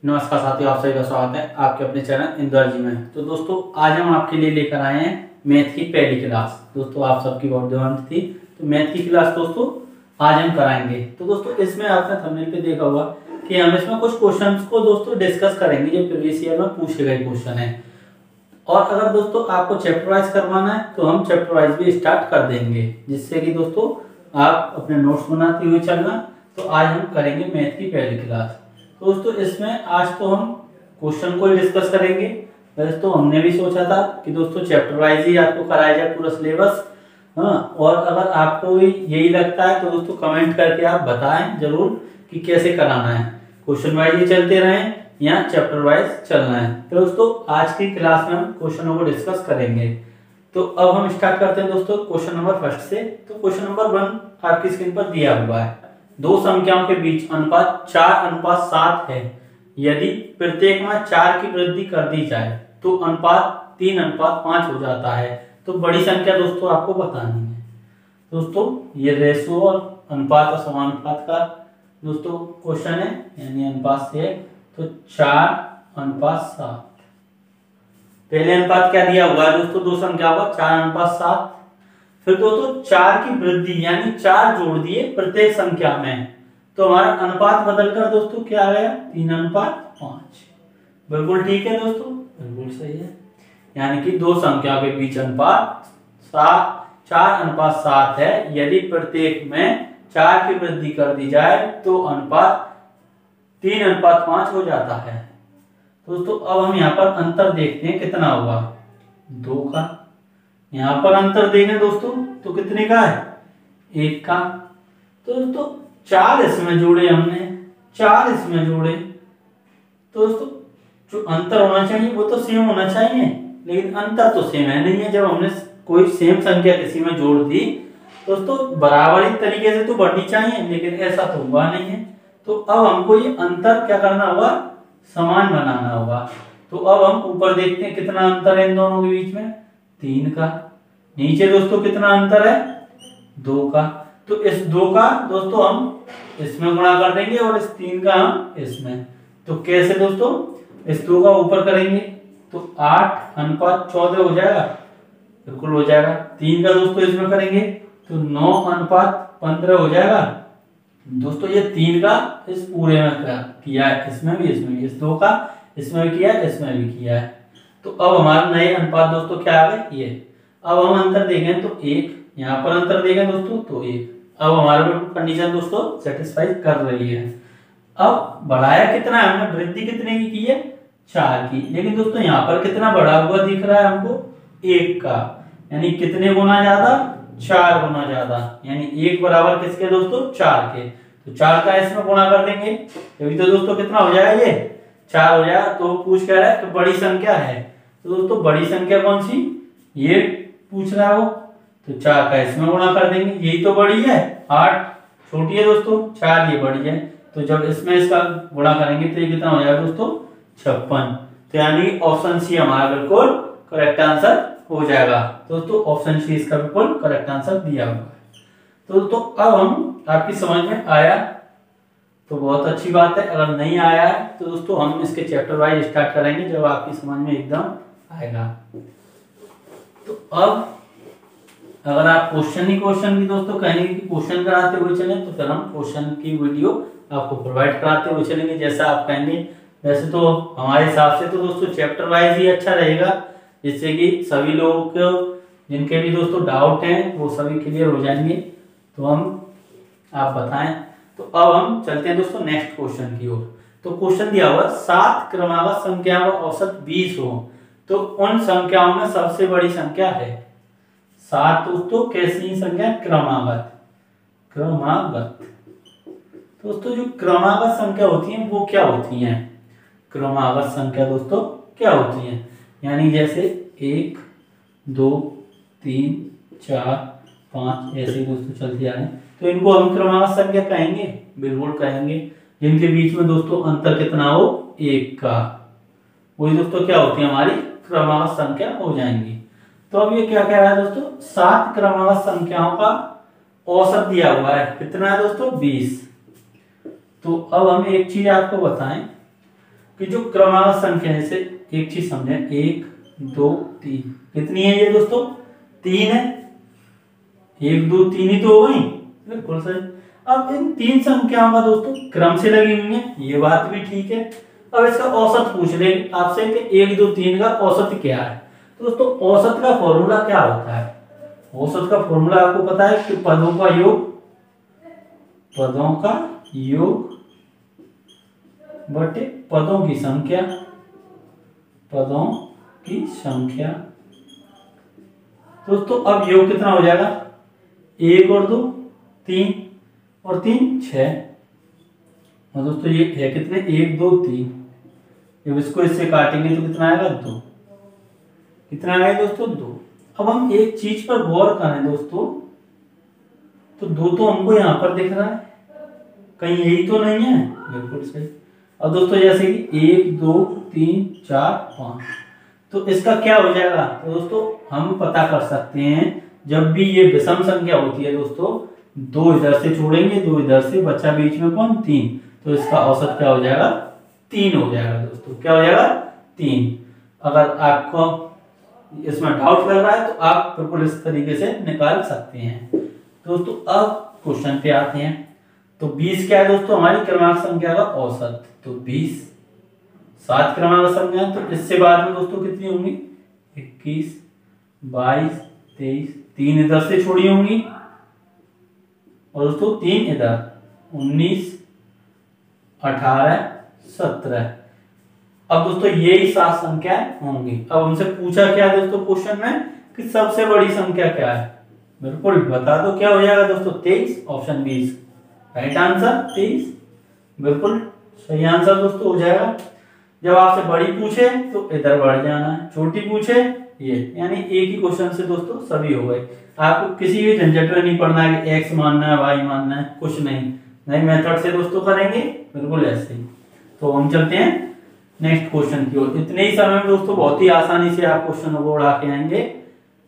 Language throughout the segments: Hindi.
नमस्कार साथियों, आप सभी का स्वागत है आपके अपने चैनल इंदौर में। तो दोस्तों आज हम आपके लिए लेकर आए हैं मैथ की पहली क्लास। दोस्तों आप सबकी बहुत डिमांड थी, तो मैथ की क्लास दोस्तों आज हम कराएंगे। तो दोस्तों इसमें आपने थंबनेल पे देखा होगा कि हम इसमें कुछ क्वेश्चंस को दोस्तों डिस्कस करेंगे जो प्रीवियस ईयर में पूछे गए क्वेश्चन है। और अगर दोस्तों आपको चैप्टर वाइज करवाना है तो हम चैप्टर वाइज भी स्टार्ट कर देंगे, जिससे कि दोस्तों आप अपने नोट्स बनाते हुए चलना। तो आज हम करेंगे मैथ की पहली क्लास। तो दोस्तों इसमें आज तो हम क्वेश्चन को ही डिस्कस करेंगे। वैसे तो हमने भी सोचा था कि दोस्तों चैप्टर वाइज ही आपको कराया जाए पूरा सिलेबस। और अगर आपको भी यही लगता है तो दोस्तों कमेंट करके आप बताएं जरूर कि कैसे कराना है, क्वेश्चन वाइज ही चलते रहें या चैप्टर वाइज चलना है। तो दोस्तों आज की क्लास में हम क्वेश्चनों को डिस्कस करेंगे। तो अब हम स्टार्ट करते हैं दोस्तों क्वेश्चन नंबर फर्स्ट से। तो क्वेश्चन नंबर 1 आपकी स्क्रीन पर दिया हुआ है, दो संख्याओं के बीच अनुपात 4:7 है। यदि प्रत्येक में 4 की वृद्धि कर दी जाए तो अनुपात 3:5 हो जाता है। तो बड़ी संख्या दोस्तों आपको बतानी है। दोस्तों ये रेशो और अनुपात और समानुपात का दोस्तों क्वेश्चन है, यानी अनुपात से। तो 4:7। पहले अनुपात क्या दिया हुआ है दोस्तों, दो संख्या हुआ 4:7। फिर दोस्तों 4 की वृद्धि यानी 4 जोड़ दिए प्रत्येक संख्या में, तो हमारा अनुपात बदलकर दोस्तों क्या आ गया 3:5। बिल्कुल ठीक है दोस्तों, बिल्कुल सही है। यानी कि दो संख्या के बीच अनुपात 4:7 है। यदि प्रत्येक में 4 की वृद्धि कर दी जाए तो अनुपात 3:5 हो जाता है। दोस्तों अब हम यहाँ पर अंतर देखते हैं कितना हुआ, 2 का। यहाँ पर अंतर देखें दोस्तों तो कितने का है, 1 का। तो दोस्तों 4 इसमें जोड़े हमने, 4 इसमें जोड़े, तो दोस्तों जो अंतर होना चाहिए वो तो सेम होना चाहिए, लेकिन अंतर तो सेम है नहीं है। जब हमने कोई सेम संख्या किसी में जोड़ दी दोस्तों बराबरी तरीके से तो बढ़नी चाहिए, लेकिन ऐसा तो हुआ नहीं है। तो अब हमको ये अंतर क्या करना होगा, समान बनाना होगा। तो अब हम ऊपर देखते हैं कितना अंतर है इन दोनों के बीच में, 3 का। नीचे दोस्तों कितना अंतर है, 2 का। तो इस 2 का दोस्तों हम इसमें गुणा कर देंगे और इस 3 का हम इसमें। तो कैसे दोस्तों, इस 2 का ऊपर करेंगे तो 8:14 हो जाएगा, बिल्कुल हो जाएगा। 3 का दोस्तों इसमें करेंगे तो 9:15 हो जाएगा। दोस्तों ये 3 का इस पूरे में किया है, इसमें भी इस 2 का इसमें भी किया है, इसमें भी किया है। तो अब हमारे नए अनुपात दोस्तों क्या आ गए, ये। अब हम अंतर देखें तो 1, यहाँ पर अंतर देखें दोस्तों तो 1। अब हमारे कंडीशन दोस्तों सेटिस्फाई कर रही है। अब बढ़ाया कितना है हमने, वृद्धि कितने की है, 4 की। लेकिन दोस्तों यहाँ पर कितना बढ़ा हुआ दिख रहा है हमको, 1 का। यानी कितने गुना ज्यादा, 4 गुना ज्यादा। यानी 1 बराबर किसके दोस्तों, 4 के। तो 4 का इसमें गुणा कर देंगे, अभी तो दोस्तों कितना हो जाएगा, ये 4 हो जाएगा। तो पूछ कह रहा है कि बड़ी संख्या है, तो दोस्तों बड़ी संख्या कौन सी, ये पूछ रहा है वो। तो 4 का इसमें गुणा कर देंगे, यही तो बड़ी है, 8 छोटी है दोस्तों, 4 ये बड़ी है। तो जब इसमें इसका गुणा करेंगे तो ये कितना हो जाएगा दोस्तों, 56। तो यानी ऑप्शन सी हमारा बिल्कुल करेक्ट आंसर हो जाएगा। दोस्तों ऑप्शन सी इसका बिल्कुल करेक्ट आंसर दिया हुआ है। तो दोस्तों अब हम आपकी समझ में आया तो बहुत अच्छी बात है, अगर नहीं आया है तो दोस्तों हम इसके चैप्टर वाइज स्टार्ट करेंगे जब आपकी समझ में एकदम आएगा। तो अब अगर आप क्वेश्चन की दोस्तों कहेंगे कि क्वेश्चन कराते हुए चलें, तो फिर हम क्वेश्चन की वीडियो आपको प्रोवाइड कराते हुए चलेंगे जैसा आप कहेंगे। वैसे तो हमारे हिसाब से तो दोस्तों चैप्टर वाइज ही अच्छा रहेगा, जिससे कि सभी लोगों को जिनके भी दोस्तों डाउट हैं वो सभी क्लियर हो जाएंगे। तो हम आप बताएं। तो अब हम चलते हैं दोस्तों नेक्स्ट क्वेश्चन की ओर। तो क्वेश्चन दिया हुआ 7 क्रमागत संख्याओं का औसत 20 हो तो उन संख्याओं में सबसे बड़ी संख्या है। 7 दोस्तों कैसी संख्या, क्रमागत। दोस्तों जो क्रमागत संख्या होती है वो क्या होती है, क्रमागत संख्या दोस्तों क्या होती है, यानी जैसे 1 2 3 4 5 ऐसे दोस्तों चलती आ रहे हैं, तो इनको हम क्रमागत संख्या कहेंगे, बिल्कुल कहेंगे। जिनके बीच में दोस्तों अंतर कितना हो, 1 का, वही दोस्तों क्या होती है हमारी क्रमागत संख्या हो जाएंगी। तो अब ये क्या कह रहा है दोस्तों, 7 क्रमागत संख्याओं का औसत दिया हुआ है, कितना है दोस्तों 20। तो अब हम एक चीज आपको बताएं, कि जो क्रमागत संख्या है, जैसे एक चीज समझे, 1 2 3 कितनी है ये दोस्तों? 3 है। 1 2 3 ही तो हो गई, बिल्कुल सही। अब इन 3 संख्याओं का दोस्तों क्रम से लगी हुई है, ये बात भी ठीक है। अब इसका औसत पूछ लेंगे आपसे कि 1 2 3 का औसत क्या है। तो दोस्तों औसत का फॉर्मूला क्या होता है? औसत का फॉर्मूला आपको पता है कि पदों का योग बटे पदों की संख्या, दोस्तों अब योग कितना हो जाएगा? 1 और 2 3 और 3 6। और दोस्तों ये है कितने? 1 2 3। जब इसको इससे काटेंगे तो कितना आएगा? 2। कितना आएगा दोस्तों? 2। अब हम एक चीज पर गौर करें दोस्तों, तो 2 तो हमको यहाँ पर दिख रहा है, कहीं यही तो नहीं है? बिल्कुल सही। अब दोस्तों जैसे कि 1 2 3 4 5, तो इसका क्या हो जाएगा? तो दोस्तों हम पता कर सकते हैं, जब भी ये विषम संख्या होती है दोस्तों, 2 इधर से छोड़ेंगे, 2 इधर से, बचा बीच में कौन? 3। तो इसका औसत क्या हो जाएगा? 3 हो जाएगा दोस्तों। क्या हो जाएगा? 3। अगर आपको इसमें डाउट लग रहा है तो आप बिल्कुल इस तरीके से निकाल सकते हैं। दोस्तों अब क्वेश्चन पे आते हैं। तो 20 क्या है दोस्तों? हमारी क्रमांक संख्या का औसत। तो 20 7 क्रमांक संख्या है, तो इससे बाद में दोस्तों कितनी होंगी? 21 22 23, 3 इधर से छोड़ी होंगी, और दोस्तों 3 इधर, 19 18 17। अब दोस्तों यही 7 संख्याएं होंगी। अब हमसे पूछा क्या दोस्तों क्वेश्चन में कि सबसे बड़ी संख्या क्या है? बिल्कुल बता दो, क्या हो जाएगा दोस्तों? 23। ऑप्शन 20 राइट आंसर 23, बिल्कुल सही आंसर दोस्तों हो जाएगा। जब आपसे बड़ी पूछे तो इधर बढ़ जाना है, छोटी पूछे ये, यानी एक ही क्वेश्चन से दोस्तों सभी हो गए। आपको किसी भी झंझट में नहीं पड़ना है कि एक्स मानना है वाई मानना है, कुछ नहीं, नए मेथड से दोस्तों करेंगे, बिल्कुल ऐसे ही। तो हम चलते हैं नेक्स्ट क्वेश्चन की ओर। इतने ही समय में दोस्तों बहुत ही आसानी से आप क्वेश्चन को उड़ा के आएंगे।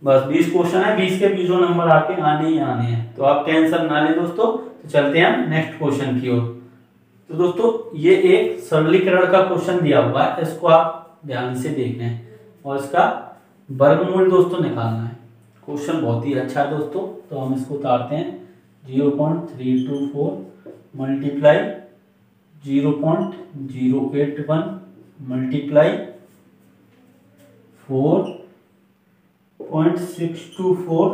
बस 20 क्वेश्चन है, 20 के 20 नंबर आके आने ही आने हैं, तो आप टेंशन ना लें दोस्तों। तो चलते हैं नेक्स्ट क्वेश्चन की ओर। तो दोस्तों ये एक सरलीकरण का क्वेश्चन दिया हुआ है, इसको आप ध्यान से देखना है और इसका वर्गमूल दोस्तों निकालना है। क्वेश्चन बहुत ही अच्छा है दोस्तों। तो हम इसको उतारते हैं। 0.324 मल्टीप्लाई 0.081 मल्टीप्लाई 4.624,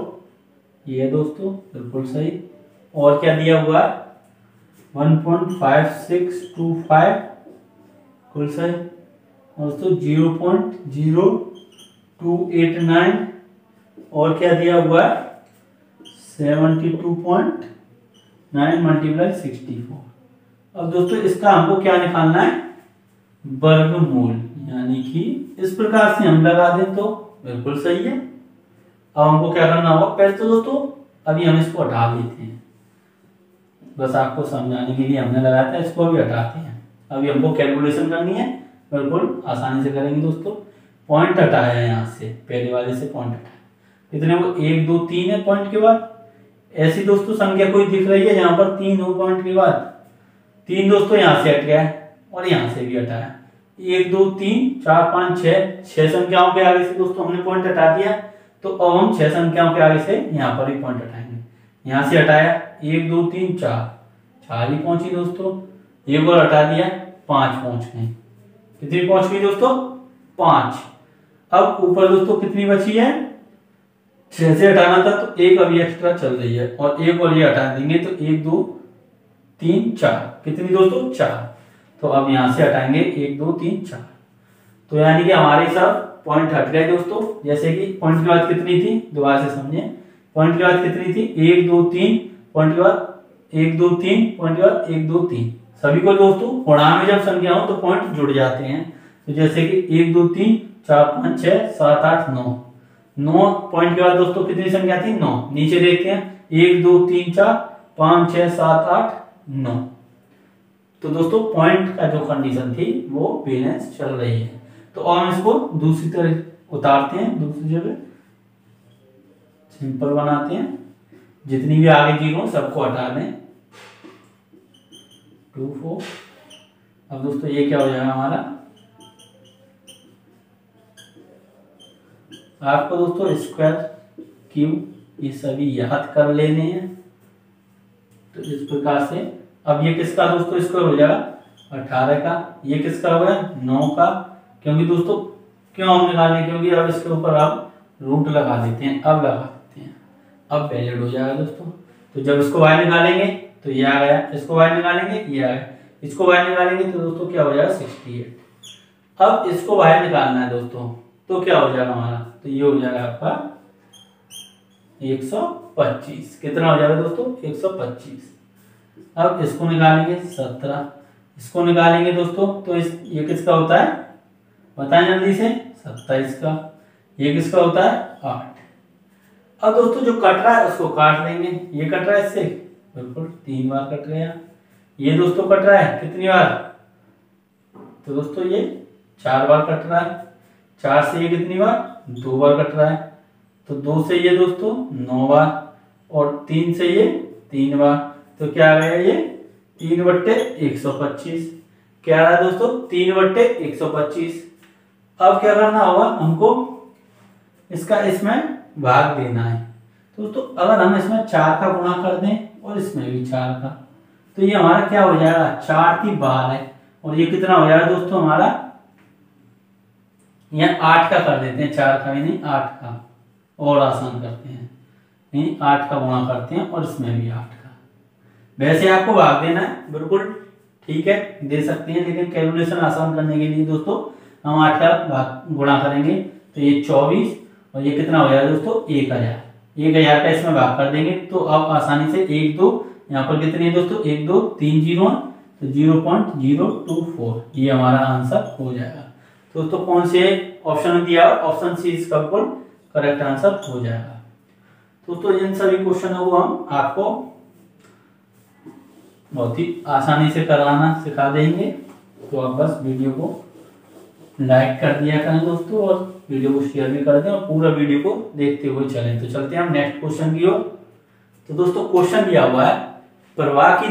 ये दोस्तों बिल्कुल सही। और क्या दिया हुआ है? 1.5625, बिल्कुल सही। दोस्तों 0.0289, और क्या दिया हुआ है? 72.9 मल्टीप्लाई 64। अब दोस्तों इसका हमको क्या निकालना है? वर्गमूल, यानी कि इस प्रकार से हम लगा दें तो बिल्कुल सही है। अब हमको क्या करना होगा? पहले तो दोस्तों अभी हम इसको हटा देते हैं, बस आपको समझाने के लिए हमने लगाया था, इसको भी हटाते हैं। अभी हमको कैलकुलेशन करनी है, बिल्कुल आसानी से करेंगे दोस्तों। पॉइंट हटाया है यहाँ से, पहले वाले से पॉइंट हटाया, कितने वो 1 2 3 है पॉइंट के बाद। ऐसी दोस्तों संख्या कोई दिख रही है जहां पर 3 हो पॉइंट के बाद? 3 दोस्तों यहाँ से हट गया है और यहाँ से भी हटाया। 1 2 3 4 5 6 संख्याओं के आगे से दोस्तों हमने पॉइंट हटा दिया। तो अब हम 6 संख्याओं के आगे से यहाँ पर भी पॉइंट हटाएंगे। यहाँ से हटाया 1 2 3 4 ही पहुंची दोस्तों। एक और हटा दिया, 5 पहुंच गई। कितनी पहुंच गई दोस्तों? 5। अब ऊपर दोस्तों कितनी बची है? 6 से हटाना था तो एक अभी एक्स्ट्रा चल रही है, और एक और ये हटा देंगे तो 1 2 3 4, कितनी दोस्तों? 4। तो अब यहां से हटाएंगे 1 2 3 4, तो यानी कि हमारे सब पॉइंट हट गए दोस्तों। जैसे कि पॉइंट के बाद कितनी थी, दोबारा से समझे। पॉइंट के बाद कितनी थी? 1 2 3, पॉइंट के बाद 1 2 3, पॉइंट के बाद 1 2 3। सभी को दोस्तों गुणा में जब संख्या हो तो पॉइंट जुड़ जाते हैं। तो जैसे कि 1 2 3 4 5 6 7 8 9, 9 पॉइंट के बाद दोस्तों कितनी संख्या थी? 9। नीचे देखते हैं 1 2 3 4 5 6 7 8 9। तो दोस्तों पॉइंट का जो कंडीशन थी वो बैलेंस चल रही है। तो और हम इसको दूसरी तरह उतारते हैं, दूसरी जगह सिंपल बनाते हैं। जितनी भी आगे जीरो सबको हटा दें, 2 4। अब दोस्तों ये क्या हो जाएगा हमारा? आपको दोस्तों स्क्वायर क्यूब ये सभी याद कर लेने हैं। तो इस प्रकार से अब ये किसका दोस्तों स्क्वायर हो जाएगा 18 का, ये किसका हो गया 9 का, क्योंकि दोस्तों क्यों हम निकालें, क्योंकि अब इसके ऊपर आप रूट लगा देते हैं, अब लगा देते हैं, अब वैलिड हो जाएगा दोस्तों। तो जब इसको y निकालेंगे तो ये आ गया, इसको y निकालेंगे ये आ गया, इसको y निकालेंगे तो दोस्तों क्या हो जाएगा 68। अब इसको y निकालना है दोस्तों, तो क्या हो जाएगा हमारा, तो ये हो जाएगा आपका 125। कितना हो जाएगा दोस्तों 125। अब इसको निकालेंगे 17, इसको निकालेंगे दोस्तों तो ये किसका होता है बताएं जल्दी से 27 का, ये किसका होता है 8। अब दोस्तों जो कट रहा है उसको काट लेंगे, ये कट रहा है इससे बिल्कुल 3 बार कट गया, ये दोस्तों कट रहा है कितनी बार, तो दोस्तों ये 4 बार कट रहा है, 4 से ये कितनी बार 2 बार कट रहा है, तो 2 से ये दोस्तों 9 बार और 3 से ये 3 बार, तो क्या आ गया ये 3/125। क्या आ रहा है दोस्तों 3/125। अब क्या करना होगा हमको इसका इसमें भाग देना है। तो दोस्तों अगर हम इसमें 4 का गुणा कर दें और इसमें भी 4 का, तो ये हमारा क्या हो जाएगा 4×3 है, और ये कितना हो जाएगा दोस्तों हमारा यहाँ 8 का कर देते हैं, 4 का भी नहीं 8 का, और आसान करते हैं नहीं 8 का गुणा करते हैं और इसमें भी 8 का। वैसे आपको भाग देना है बिल्कुल ठीक है दे सकते हैं, लेकिन कैलकुलेशन आसान करने के लिए दोस्तों हम 8 का गुणा करेंगे, तो ये 24 और ये कितना हो जाएगा दोस्तों 1000 का इसमें भाग कर देंगे, तो अब आसानी से 1 2 यहाँ पर कितनी है दोस्तों 1 2 3 0 तो 0.024 ये हमारा आंसर हो जाएगा। तो दोस्तों कौन से ऑप्शन में दिया ऑप्शन सी इसका बिल्कुल करेक्ट आंसर हो जाएगा। दोस्तों इन सभी क्वेश्चनों को हम आपको बहुत ही आसानी से कराना सिखा देंगे, तो आप बस वीडियो को लाइक कर दिया करें दोस्तों और वीडियो को शेयर भी कर दें और पूरा वीडियो को देखते हुए चलें। तो चलते हैं हम नेक्स्ट क्वेश्चन की ओर। तो दोस्तों क्वेश्चन दिया हुआ है प्रवाह की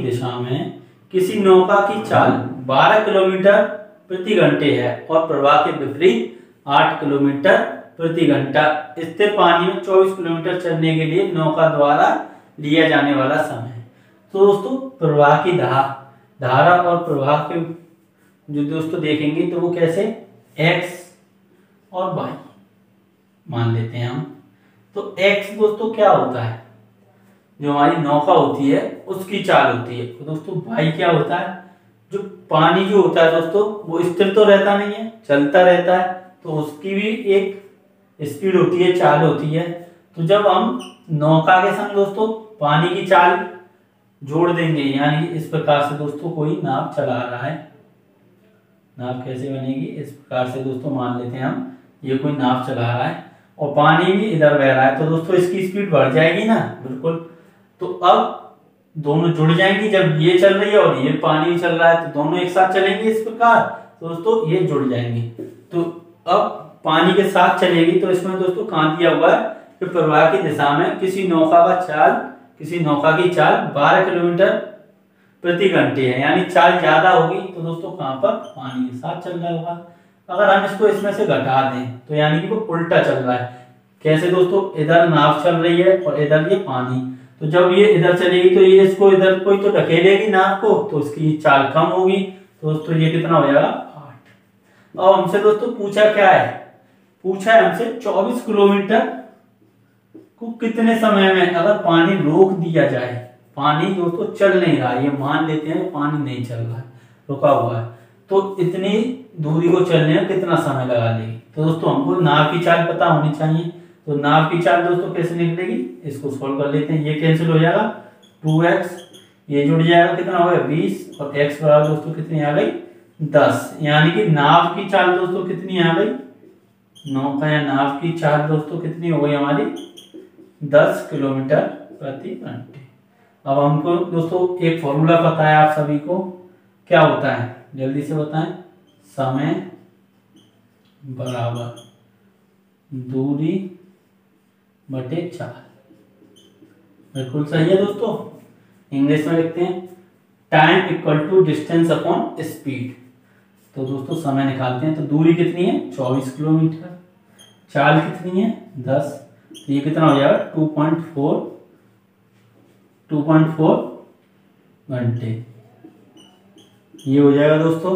दिशा में किसी नौका की चाल 12 किलोमीटर प्रति घंटे है और प्रवाह के विपरीत 8 किलोमीटर प्रति घंटा, स्थिर पानी में 24 किलोमीटर चलने के लिए नौका द्वारा लिया जाने वाला समय। तो दोस्तों प्रवाह की धारा और प्रवाह के जो दोस्तों देखेंगे तो वो कैसे x और y मान लेते हैं हम। तो x दोस्तों क्या होता है जो हमारी नौका होती है उसकी चाल होती है, तो दोस्तों y क्या होता है जो पानी जो होता है दोस्तों वो स्थिर तो रहता नहीं है चलता रहता है, तो उसकी भी एक स्पीड होती है चाल होती है। तो जब हम नौका के संग दोस्तों पानी की चाल जोड़ देंगे, यानी इस प्रकार से दोस्तों कोई नाव चला रहा है, नाव कैसे बनेगी इस प्रकार से दोस्तों मान लेते हैं हम ये कोई नाव चला रहा है और पानी भी इधर बह रहा है, तो दोस्तों इसकी स्पीड बढ़ जाएगी ना बिल्कुल। तो अब दोनों जुड़ जाएंगी, जब ये चल रही है और ये पानी चल रहा है तो दोनों एक साथ चलेंगे इस प्रकार, तो दोस्तों ये जुड़ जाएंगे। तो अब पानी के साथ चलेगी, तो इसमें दोस्तों कहाँ दिया हुआ है कि प्रवाह की दिशा में किसी नौका की चाल 12 किलोमीटर प्रति घंटे है, यानी चाल ज्यादा होगी तो दोस्तों कहाँ पर पानी के साथ चल रहा होगा। अगर हम इसको इसमें से घटा दें तो यानी कि वो उल्टा चल रहा है, कैसे दोस्तों इधर नाव चल रही है और इधर ये पानी, तो जब ये इधर चलेगी तो ये इसको इधर कोई तो ढकेलेगी नाव को, तो उसकी चाल कम होगी, तो दोस्तों ये कितना हो जाएगा 8। अब हमसे दोस्तों पूछा क्या है, पूछा है हमसे 24 किलोमीटर को कितने समय में अगर पानी रोक दिया जाए, पानी दोस्तों चल नहीं रहा है, ये मान लेते हैं पानी नहीं चल रहा है रुका हुआ है, तो इतनी दूरी को चलने में कितना समय लगा लेगी। तो दोस्तों हमको नाव की चाल पता होनी चाहिए, तो नाव की चाल दोस्तों कैसे निकलेगी इसको सोल्व कर लेते हैं, ये कैंसिल हो जाएगा 2x, ये जुड़ जाएगा कितना हो गया 20 और x बराबर दोस्तों कितनी आ गई 10, यानी कि नाव की चाल दोस्तों कितनी आ गई, नौका या नाव की चाल दोस्तों कितनी हो गई हमारी 10 किलोमीटर प्रति घंटे। अब हमको दोस्तों एक फॉर्मूला पता है आप सभी को, क्या होता है जल्दी से बताएं, समय बराबर दूरी बटे चाल, बिल्कुल सही है दोस्तों। इंग्लिश में लिखते हैं time equal to distance upon speed. तो दोस्तों समय निकालते हैं। तो दूरी कितनी है 24 किलोमीटर, चाल कितनी है 10, तो ये कितना हो जाएगा 2.4 घंटे ये हो जाएगा दोस्तों।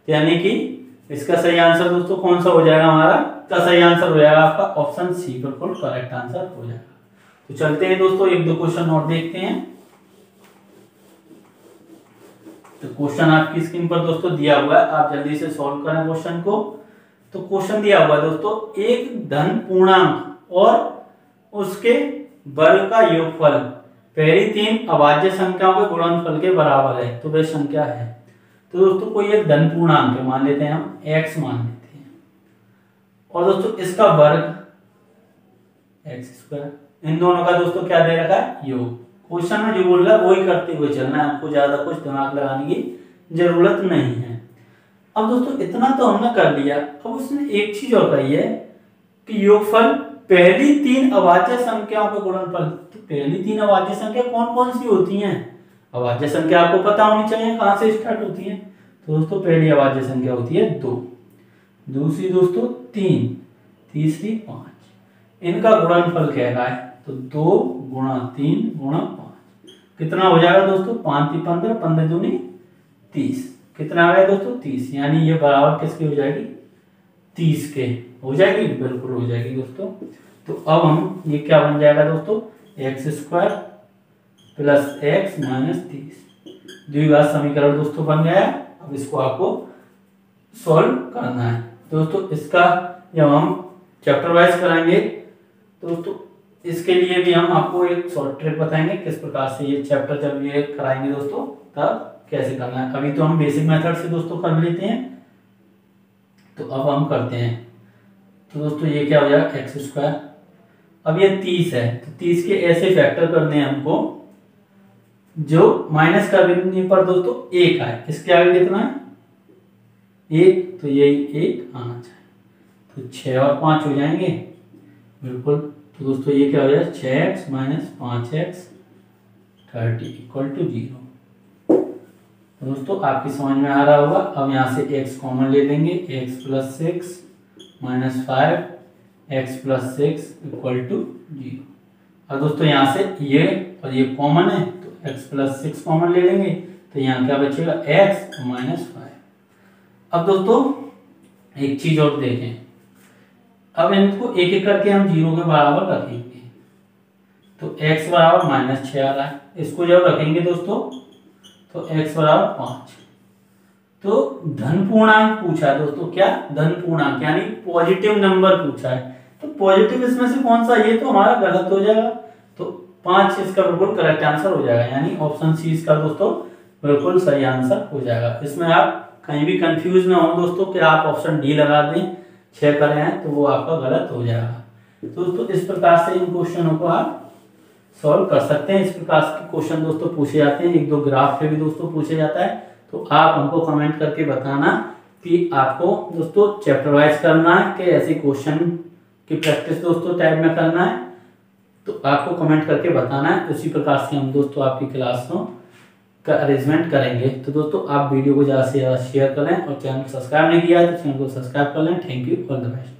यानी कि इसका सही आंसर दोस्तों कौन सा हो जाएगा, हमारा का सही आंसर हो जाएगा आपका ऑप्शन सी, बिल्कुल करेक्ट आंसर हो जाएगा। तो चलते हैं दोस्तों एक दो क्वेश्चन और देखते हैं। तो क्वेश्चन आपकी स्क्रीन पर दोस्तों दिया हुआ है, आप जल्दी से सॉल्व करें क्वेश्चन को। तो क्वेश्चन दिया हुआ है दोस्तों, एक धन पूर्णांक और उसके वर्ग का योगफल पहली 3 अभाज्य संख्याओं के गुणनफल के बराबर है, तो वह संख्या है। तो दोस्तों कोई एक धन पूर्णांक है, मान लेते हैं हम x मान लेते हैं, और दोस्तों इसका वर्ग x², इन दोनों का दोस्तों क्या दे रखा है योग। क्वेश्चन में जो बोल रहा है वही करते हुए चलना है, आपको ज्यादा कुछ दिमाग लगाने की जरूरत नहीं है। अब दोस्तों इतना तो हमने कर लिया, अब उसने एक चीज और कही है कि योगफल पहली 3 अभाज्य संख्याओं के गुणनफल। तो पहली 3 अभाज्य संख्या कौन कौन सी होती हैं, अभाज्य संख्या आपको पता होनी चाहिए कहां से स्टार्ट होती है। तो दोस्तों पहली अभाज्य संख्या होती है 2, दूसरी दोस्तों 3, तीसरी 5। इनका गुणनफल कह रहा है, तो 2 गुणा 3 गुणा 5 कितना हो जाएगा दोस्तों 5 × 15, 15 दूनी 30, कितना आ गया दोस्तों 30। यानी ये बराबर किसकी हो जाएगी 30 के हो जाएगी, बिल्कुल हो जाएगी दोस्तों। तो अब हम ये क्या बन जाएगा दोस्तों x² + x - 30 द्विघात समीकरण दोस्तों बन गया। अब इसको आपको सॉल्व करना है दोस्तों। इसका जब हम चैप्टर वाइज कराएंगे दोस्तों, इसके लिए भी हम आपको एक शॉर्ट ट्रिक बताएंगे किस प्रकार से ये चैप्टर जब ये कराएंगे दोस्तों तब कैसे करना है। अभी तो हम बेसिक मेथड से दोस्तों कर लेते हैं, तो अब हम करते हैं। तो दोस्तों ये क्या हो जाएगा x², अब ये 30 है, तो 30 के ऐसे फैक्टर करने हैं हमको जो माइनस करने पर दोस्तों 1 आए। इसके आगे कितना है 1, तो यही 1 आना चाहिए, तो 6 और 5 हो जाएंगे बिल्कुल। तो दोस्तों ये क्या हो जाएगा 6x - 5x 30 = 0। तो दोस्तों आपकी समझ में आ रहा होगा। अब यहाँ से x कॉमन ले लेंगे, x + 6 - 5x + 6 = 0। अब दोस्तों यहाँ से ये और ये कॉमन है, तो x + 6 कॉमन ले लेंगे, तो यहाँ क्या बचेगा x - 5। अब दोस्तों एक चीज और देखें, अब इनको एक एक करके हम 0 के बराबर रखेंगे। तो x बराबर -6 आ रहा है, इसको जब रखेंगे दोस्तों तो x बराबर 5। तो धन पूर्णांक पूछा है दोस्तों, क्या धन पूर्णांक यानी पॉजिटिव नंबर पूछा है। तो पॉजिटिव इसमें से कौन सा, ये तो हमारा गलत हो जाएगा, तो 5 इसका बिल्कुल करेक्ट आंसर हो जाएगा, यानी ऑप्शन सी इसका दोस्तों बिल्कुल सही आंसर हो जाएगा। इसमें आप कहीं भी कंफ्यूज ना हो दोस्तों कि आप ऑप्शन डी लगा दें 6 कर रहे हैं तो वो आपका गलत हो जाएगा। तो दोस्तों इस प्रकार से इन क्वेश्चनों को आप सॉल्व कर सकते हैं। इस प्रकार के क्वेश्चन दोस्तों पूछे जाते हैं, एक दो ग्राफ पे भी दोस्तों पूछे जाता है। तो आप हमको कमेंट करके बताना कि आपको दोस्तों चैप्टर वाइज करना है कि ऐसे क्वेश्चन की प्रैक्टिस दोस्तों टाइप में करना है, तो आपको कमेंट करके बताना है। उसी प्रकार से हम दोस्तों आपकी क्लासों का अरेंजमेंट करेंगे। तो दोस्तों आप वीडियो को ज़्यादा से ज़्यादा शेयर करें और चैनल को सब्सक्राइब नहीं किया है तो चैनल को सब्सक्राइब कर लें। Thank you, all the best.